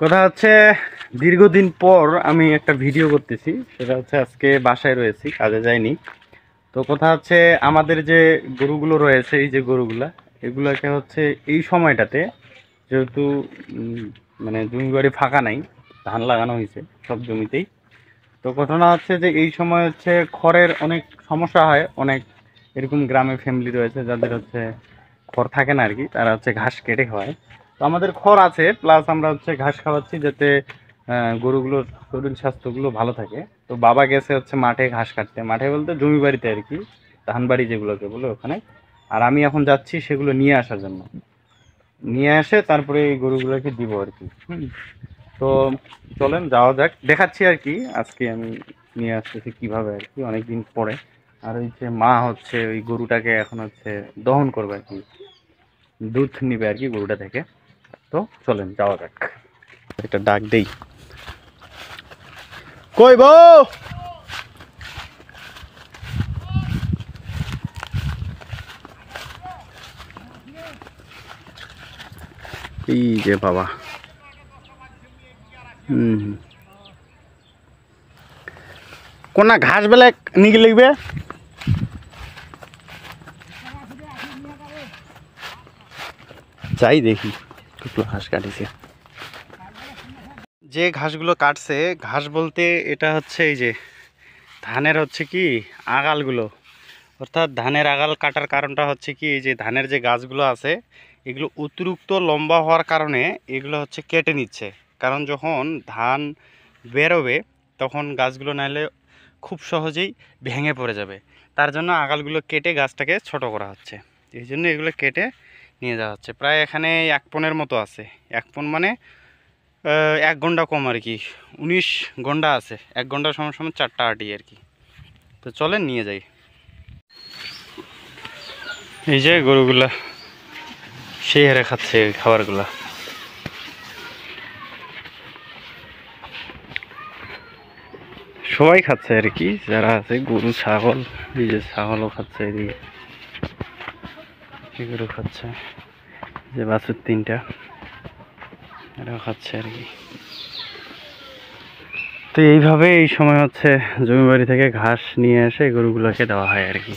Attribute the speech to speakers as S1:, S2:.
S1: কথা হচ্ছে দীর্ঘদিন পর আমি একটা ভিডিও করতেছি। সেটা হচ্ছে আজকে বাসায় রয়েছি, কাজে যাইনি। তো কথা হচ্ছে আমাদের যে গরুগুলো রয়েছে, এই যে গরুগুলা, এগুলাকে হচ্ছে এই সময়টাতে যেহেতু উম, মানে জমি বাড়ি ফাঁকা নাই, ধান লাগানো হয়েছে সব জমিতেই। তো ঘটনা হচ্ছে যে এই সময় হচ্ছে খড়ের অনেক সমস্যা হয়। অনেক এরকম গ্রামে ফ্যামিলি রয়েছে যাদের হচ্ছে খড় থাকে না আর কি, তারা হচ্ছে ঘাস কেটে খাওয়ায়। তো আমাদের খড় আছে, প্লাস আমরা হচ্ছে ঘাস খাওয়াচ্ছি যাতে গরুগুলোর শরীর স্বাস্থ্যগুলো ভালো থাকে। তো বাবা গেছে হচ্ছে মাঠে ঘাস কাটতে, মাঠে বলতে জমি বাড়িতে আর কি, ধান বাড়ি যেগুলোকে বলে ওখানে। আর আমি এখন যাচ্ছি সেগুলো নিয়ে আসার জন্য, নিয়ে এসে তারপরে এই গরুগুলোকে দিব আর কি। তো চলেন যাওয়া যাক, দেখাচ্ছি আর কি আজকে আমি নিয়ে আসতেছি কিভাবে আর কি, অনেকদিন পরে। আর ওই যে মা হচ্ছে ওই গরুটাকে এখন হচ্ছে দহন করবে আর কি, দুধ নিবে আর কি গরুটা থেকে। তো চলেন যাওয়া যাক, একটা ডাক দেই। কই বউ, এই যে বাবা। হুম, কোনা ঘাস বেলা নিকে লিখবে। যাই দেখি একটু ঘাস কাটিছে। যে ঘাসগুলো কাটছে, ঘাস বলতে এটা হচ্ছে এই যে ধানের হচ্ছে কি আগালগুলো, অর্থাৎ ধানের আগাল কাটার কারণটা হচ্ছে কি, এই যে ধানের যে গাছগুলো আছে এগুলো অতিরিক্ত লম্বা হওয়ার কারণে এগুলো হচ্ছে কেটে নিচ্ছে। কারণ যখন ধান বেরোবে তখন গাছগুলো নাহলে খুব সহজেই ভেঙে পড়ে যাবে। তার জন্য আগালগুলো কেটে গাছটাকে ছোট করা হচ্ছে। এই জন্য এগুলো কেটে নিয়ে যাওয়া হচ্ছে। প্রায় এখানে 1 পনের মতো আছে। 1 পন মানে 1 ঘন্টা কম আর কি, 19 ঘন্টা আছে। 1 ঘন্টা সময় সময় 4টা আটি আর কি। তো চলেন নিয়ে যাই। এই যে গরুগুলা সেই হারে খাচ্ছে এই খাবারগুলা। সবাই খাচ্ছে আর কি, যারা আছে গরু ছাগল। এই যে ছাগলও খাচ্ছে, এদিকে গরু খাচ্ছে, যে বাছুর 3টা এরাও খাচ্ছে আর কি। তো এইভাবে এই সময় হচ্ছে জমি বাড়ি থেকে ঘাস নিয়ে এসে গরুগুলোকে দেওয়া হয় আর কি।